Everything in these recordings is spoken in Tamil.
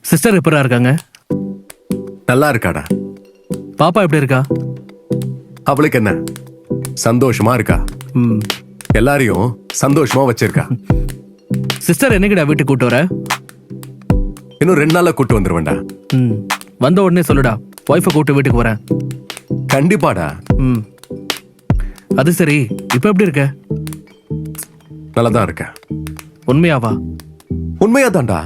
சிஸ்டர் எப்படா இருக்காங்க? நல்லா இருக்காடா. பாப்பா எப்படி இருக்கா? அவளுக்கு என்ன, சந்தோஷமா இருக்கா. ம். எல்லாரையும் சந்தோஷமா வச்சிருக்கா. சிஸ்டர் என்னைக்குடா வீட்டுக்கு கூட்டு வர? இன்னும் 2 நாள்ல கூட்டு வந்துருவேன்டா. ம். வந்த உடனே சொல்லுடா, ஒய்ஃபை கூட்டு வீட்டுக்கு வரேன். கண்டிப்பாடா. ம். அது சரி, இப்ப எப்படி இருக்க? நல்லாதான் இருக்க. உண்மையாவா? உண்மையாதான்டா.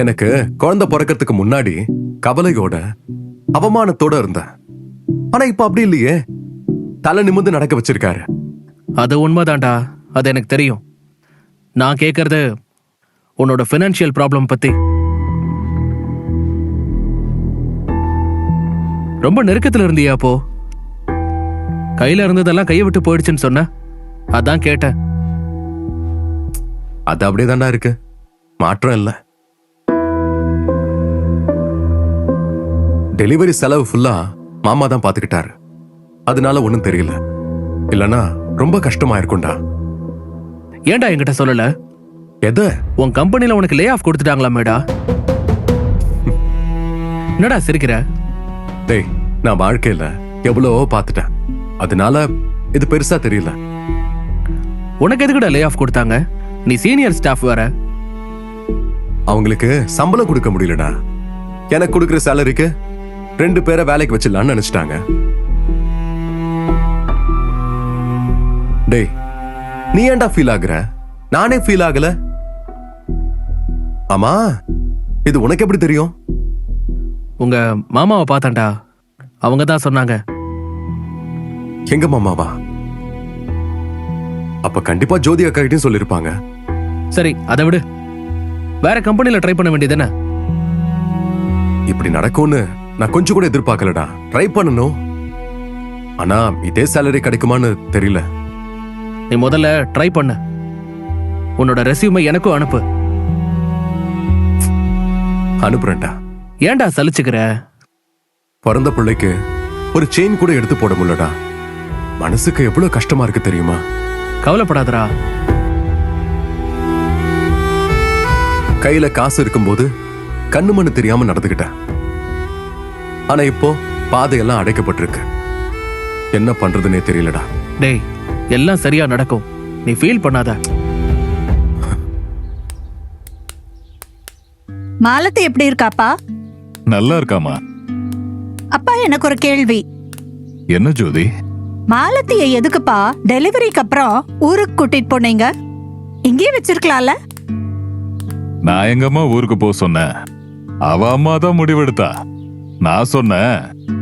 எனக்கு குழந்தை பிறக்கிறதுக்கு முன்னாடி கவலையோட அவமானத்தோட இருந்தேன். ஆனா இப்ப அப்படி இல்லையே, தலை நிமிர்ந்து நடக்க வச்சிருக்காரு. அது உண்மைதான்டா, அது எனக்கு தெரியும். நான் கேட்கறது உன்னோட ஃபினான்ஷியல் ப்ராப்ளம் பத்தி. ரொம்ப நெருக்கத்துல இருந்தியா அப்போ? கையில இருந்ததெல்லாம் கையை விட்டு போயிடுச்சுன்னு சொன்ன, அதான் கேட்டேன். அது அப்படியே தான்டா இருக்கு, மாற்றம் இல்ல. டெலிவரி செலவு ஃபுல்லா மாமா தான் பாத்துக்கிட்டாரு. அதனால ஒண்ணும் தெரியல. இல்லனா ரொம்ப கஷ்டமா இருக்கும்டா. ஏன்டா என்கிட்ட சொல்லல? எத? உன் கம்பெனில உனக்கு லே ஆஃப் கொடுத்துட்டாங்களா மேடா? என்னடா சிரிக்கிற? டேய், நான் வாழ்க்கையில எவ்வளவோ பாத்துட்டேன். அதனால இது பெருசா தெரியல. உனக்கு எதுக்குடா லே ஆஃப் கொடுத்தாங்க? நீ சீனியர் ஸ்டாஃப் வேற. அவங்களுக்கு சம்பளம் கொடுக்க முடியலடா. எனக்கு கொடுக்கிற சேலரிக்கு 2 பேரை வேலைக்கு வச்சிடலாம்னு நினைச்சிட்டாங்க. டேய், நீ ஏன்டா ஃபீல் ஆகுற? நானே ஃபீல் ஆகல. ஆமா, இது உனக்கு எப்படி தெரியும்? உங்க மாமாவை பார்த்தேன்டா, அவங்க தான் சொன்னாங்க. எங்க மாமாவா? அப்ப கண்டிப்பா ஜோதி அக்கா கிட்டயும் சொல்லிருப்பாங்க. சரி, அதை விடு. வேற கம்பெனில ட்ரை பண்ண வேண்டியதுதானே? இப்படி நடக்கும்னு நான் கொஞ்சம் கூட எதிர்பார்க்கலடா. ட்ரை பண்ணணும், ஆனா இதே சேலரி கிடைக்குமான்னு தெரியல. நீ முதல்ல ட்ரை பண்ண. உன்னோட ரெஸ்யூமை எனக்கும் அனுப்பு. அனுப்புறேன்டா. ஏன்டா சலிச்சுக்கிற? பிறந்த பிள்ளைக்கு ஒரு செயின் கூட எடுத்து போட முடியலடா. மனசுக்கு எவ்வளவு கஷ்டமா இருக்கு தெரியுமா? கவலைப்படாதடா. கையில காசு இருக்கும்போது கண்ணு மண்ணு தெரியாம நடந்துகிட்டேன். ஆனா இப்போ பாதையெல்லாம் அடைக்கப்பட்டிருக்கு. என்ன பண்றதுன்னே தெரியலடா. டேய், எல்லாம் சரியா நடக்கும், நீ ஃபீல் பண்ணாத. மாலதி எப்படி இருக்காப்பா? நல்லா இருக்காமா. அப்பா, எனக்கு ஒரு கேள்வி. என்ன ஜோதி? மாலத்திய எதுக்குப்பா டெலிவரிக்கு அப்புறம் ஊருக்கு கூட்டிட்டு போனீங்க? இங்கேயே வச்சிருக்கலாம்ல? நான் எங்க அம்மா ஊருக்கு போக சொன்னேன். அவ அம்மா தான் முடிவெடுத்தா. நான் சொன்னேன்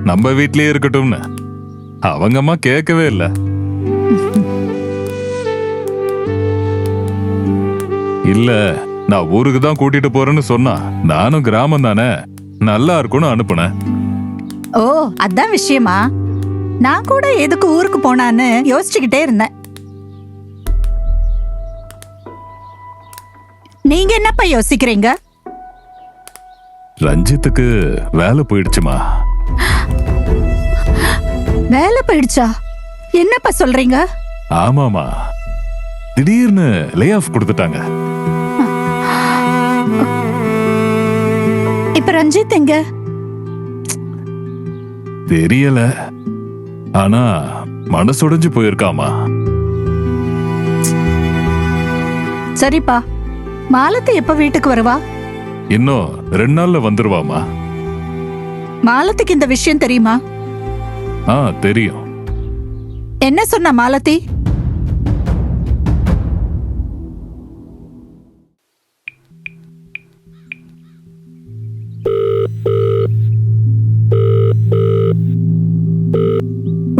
நம்ம வீட்லயே இருக்கட்டும்னு. அவங்க அம்மா கேட்கவே இல்ல. இல்ல, நான் ஊருக்கு தான் கூட்டிட்டு போறேன்னு சொன்னா. நானும் கிராமம் தானே, நல்லா இருக்கும்னு அனுப்புனேன். ஓ, அதான் விஷயமா? நான் கூட எதுக்கு ஊருக்கு போனான்னு யோசிச்சுக்கிட்டே இருந்தேன். நீங்க என்னப்பா யோசிக்கிறீங்க? ரஞ்சித்துக்கு வேலை போயிடுச்சுமா. வேலை போயிடுச்சா? என்னப்பா சொல்றீங்க? ஆமாமா, திடீர்னு லே ஆஃப் கொடுத்துட்டாங்க. இப்ப ரஞ்சித் எங்க? தெரியல, ஆனா மனசுடைஞ்சு போயிருக்காமா. சரிப்பா, மாலதி எப்ப வீட்டுக்கு வருவா? இன்னும் 2 நாள்ல வந்துருவாமா. மாலதிக்கு இந்த விஷயம் தெரியுமா? தெரியும். என்ன சொன்ன மாலதி?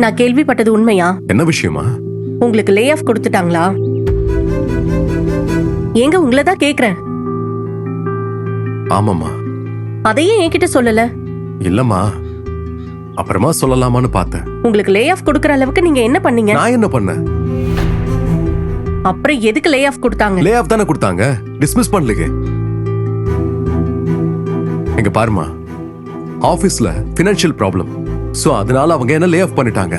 நான் கேள்விப்பட்டது உண்மையா? என்ன விஷயமா? உங்களுக்கு லே ஆஃப் கொடுத்துட்டாங்களா? ஏங்க, உங்களை தான் கேக்குறேன். ஆமாமா. அதையே என்கிட்ட சொல்லல. இல்லம்மா, அப்புறமா சொல்லலாமான்னு பார்த்தேன். உங்களுக்கு லே ஆஃப் கொடுக்கற அளவுக்கு நீங்க என்ன பண்ணீங்க? நான் என்ன பண்ணேன்? அப்புறம் எதுக்கு லே ஆஃப் கொடுத்தாங்க? லே ஆஃப் தானே கொடுத்தாங்க, டிஸ்மிஸ் பண்ணலங்க. எங்க பாருமா, ஆபீஸ்ல பினான்சியல் ப்ராப்ளம். சோ அதனால அவங்க என்ன லே ஆஃப் பண்ணிட்டாங்க.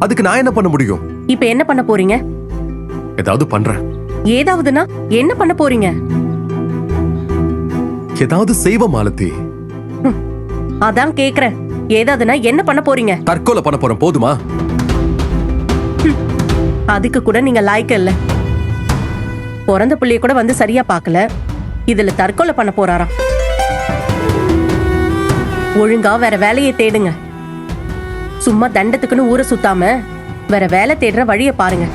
அதுக்கு நான் என்ன பண்ண முடியும்? இப்ப என்ன பண்ண போறீங்க? ஏதாவது பண்றேன். ஏதாவதுனா என்ன பண்ண போறீங்க? ஏதாவது செய்வ மாலதி. அதான் கேக்குறேன், ஏதாவதுனா என்ன பண்ண போறீங்க? தற்கொலை பண்ண போறேன், போதுமா? அதுக்கு கூட நீங்க லாய்க்க இல்ல. பிறந்த புள்ளைய கூட வந்து சரியா பார்க்கல, இதுல தற்கொலை பண்ண போறாராம். ஒழுங்கா வேற வேலையை தேடுங்க. சும்மா தண்டத்துக்குன்னு ஊரை சுத்தாம வேற வேலை தேடுற வழிய பாருங்க.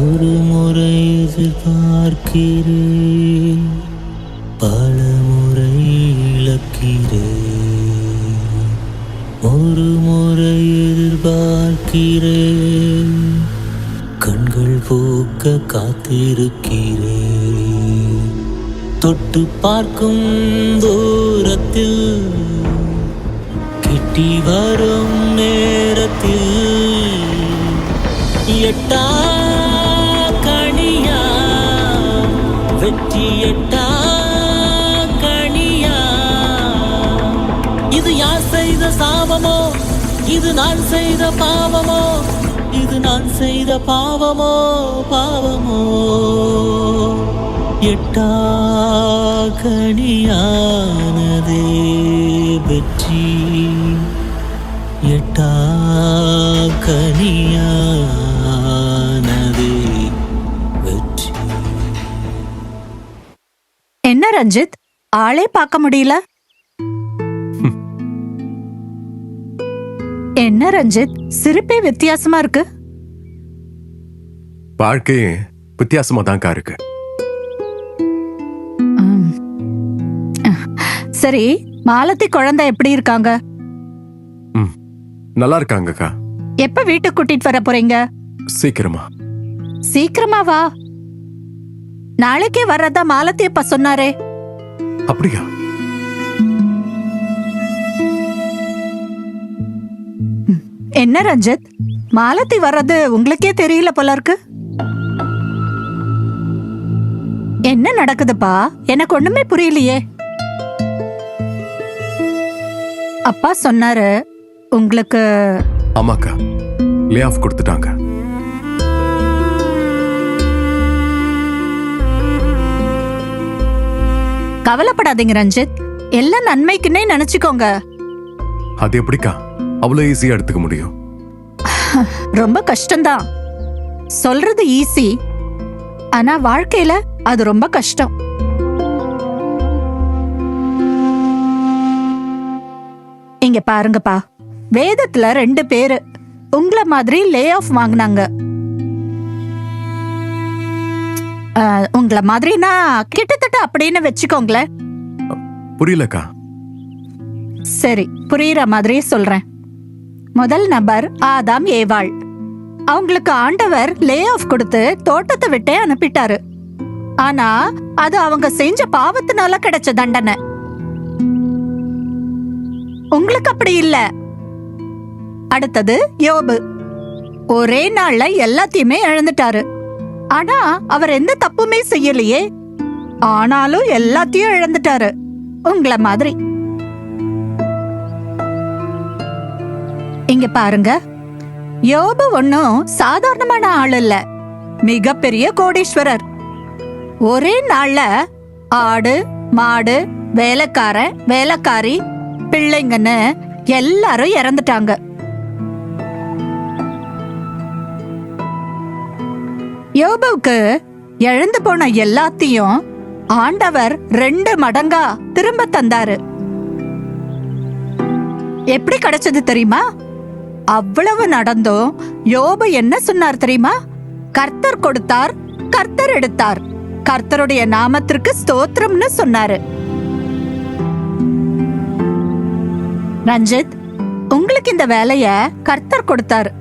ஒரு முறை எதிர்பார்க்கிறேன், பல முறை இழக்கிறேன். ஒரு முறை எதிர்பார்க்கிறேன், கண்கள் போக்க காத்திருக்கிறேன். தொட்டு பார்க்கும் தூரத்தில், கிட்டி வரும் நேரத்தில், எட்டா கனியா வெற்றி எட்டா கனியா. இது யார் செய்த சாபமோ, இது நான் செய்த பாவமோ, இது நான் செய்த பாவமோ பாவமோ. எட்டா கனியானதே வெற்றி, எட்டா கனியானதே வெற்றி. என்ன ரஞ்சித், ஆளே பார்க்க முடியல? என்ன ரஞ்சித், சிரிப்பே வித்தியாசமா இருக்கு. வாழ்க்கையே வித்தியாசமா தான்க்கா இருக்கு. ம். சரி, மாலதி குழந்தை எப்படி இருக்காங்க? நல்லா இருக்காங்கக்கா. எப்ப வீட்டுக்கு கூட்டிட்டு வர போறீங்க? சீக்கிரமா. சீக்கிரமா வா. நாளைக்கே வர்றதா மாலதி அப்பா சொன்னாரே. அப்படியா? என்ன ரஞ்சித், மாலதி வர்றது உங்களுக்கே தெரியல போல இருக்கு. என்ன நடக்குதுப்பா? எனக்கு ஒண்ணுமே புரியலையே. அப்பா சொன்னாரு உங்களுக்கு. ஆமாக்கா, லே ஆஃப் கொடுத்துட்டாங்க. கவலைப்படாதீங்க ரஞ்சித், எல்லாம் நன்மைக்குன்னே நினைச்சுக்கோங்க. அது எப்படிக்கா அவ்வளவு ஈஸியா எடுத்துக்க முடியும்? ரொம்ப கஷ்டம்தான். சொல்றது ஈஸி, ஆனா வாழ்க்கையில அது ரொம்ப கஷ்டம். இங்க பாருங்கப்பா, வேதத்துல 2 பேரு உங்கள மாதிரி லே ஆஃப் வாங்கினாங்க. உங்கள மாதிரினா கிட்டத்தட்ட அப்படின்னு வச்சுக்கோங்களேன். புரியலக்கா. சரி, புரியுற மாதிரி சொல்றேன். முதல் நபர் ஆதாம் ஏவாள். அவங்களுக்கு ஆண்டவர் லே ஆஃப் கொடுத்து தோட்டத்தை விட்டே அனுப்பிட்டாரு. ஆனா அது அவங்க செஞ்ச பாவத்தினால கிடைச்ச தண்டனை. உங்களுக்கு அப்படி இல்ல. அடுத்தது யோபு. ஒரே நாள்ல எல்லாத்தையுமே இழந்துட்டாரு. ஆனா அவர் எந்த தப்புமே செய்யலையே, ஆனாலும் எல்லாத்தையும் இழந்துட்டாரு. உங்களை மாதிரி. இங்க பாருங்க, யோபு ஒன்னும் சாதாரணமான ஆள் இல்ல, மிகப்பெரிய கோடீஸ்வரர். ஒரே நாள்ல ஆடு, மாடு, வேலைக்காரன், வேலைக்காரி, பிள்ளைங்கன்னு எல்லாரும் இறந்துட்டாங்க. யோபுவுக்கு இழந்து போன எல்லாத்தையும் ஆண்டவர் 2 மடங்கா திரும்ப தந்தாரு. எப்படி கிடைச்சது தெரியுமா? அவ்வளவு நடந்தும் யோபு என்ன சொன்னார் தெரியுமா? கர்த்தர் கொடுத்தார், கர்த்தர் எடுத்தார், கர்த்தருடைய நாமத்திற்கு ஸ்தோத்திரம்னு சொன்னாரு. ரஞ்சித், உங்களுக்கு இந்த வேலைய கர்த்தர் கொடுத்தாரு,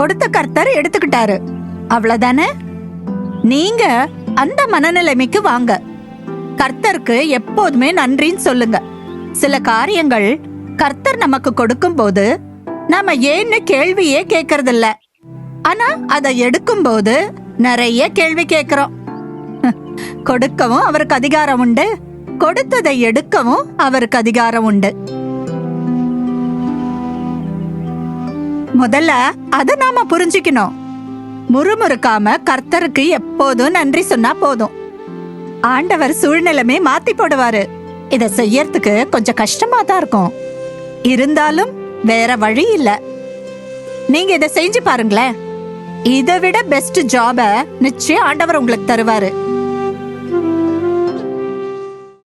கொடுத்த கர்த்தர் எடுத்துக்கிட்டாரு, அவ்வளவுதானே? நீங்க அந்த மனநிலைமைக்கு வாங்க. கர்த்தருக்கு எப்போதுமே நன்றின்னு சொல்லுங்க. சில காரியங்கள் கர்த்தர் நமக்கு கொடுக்கும் போது நாம ஏன்னு கேள்வியே கேட்கறது இல்ல, ஆனா அதை எடுக்கும் போது நிறைய கேள்வி கேட்கிறோம். கொடுக்கவும் அவருக்கு அதிகாரம் உண்டு, கொடுத்ததை எடுக்கவும் அவருக்கு அதிகாரம் உண்டு. முதல்ல அத நாம புரிஞ்சுக்கணும். முறுமுறுக்காம கர்த்தருக்கு எப்போதும் நன்றி சொன்னா போதும். ஆண்டவர் சூழ்நிலைமை மாத்தி போடுவாரு. இத செய்யறதுக்கு கொஞ்சம் கஷ்டமா தான் இருக்கும், இருந்தாலும் வேற வழி இல்ல. நீங்க இத செஞ்சு பாருங்களேன். இதை விட பெஸ்ட் ஜாப நிச்சயம் ஆண்டவர் உங்களுக்கு தருவாரு.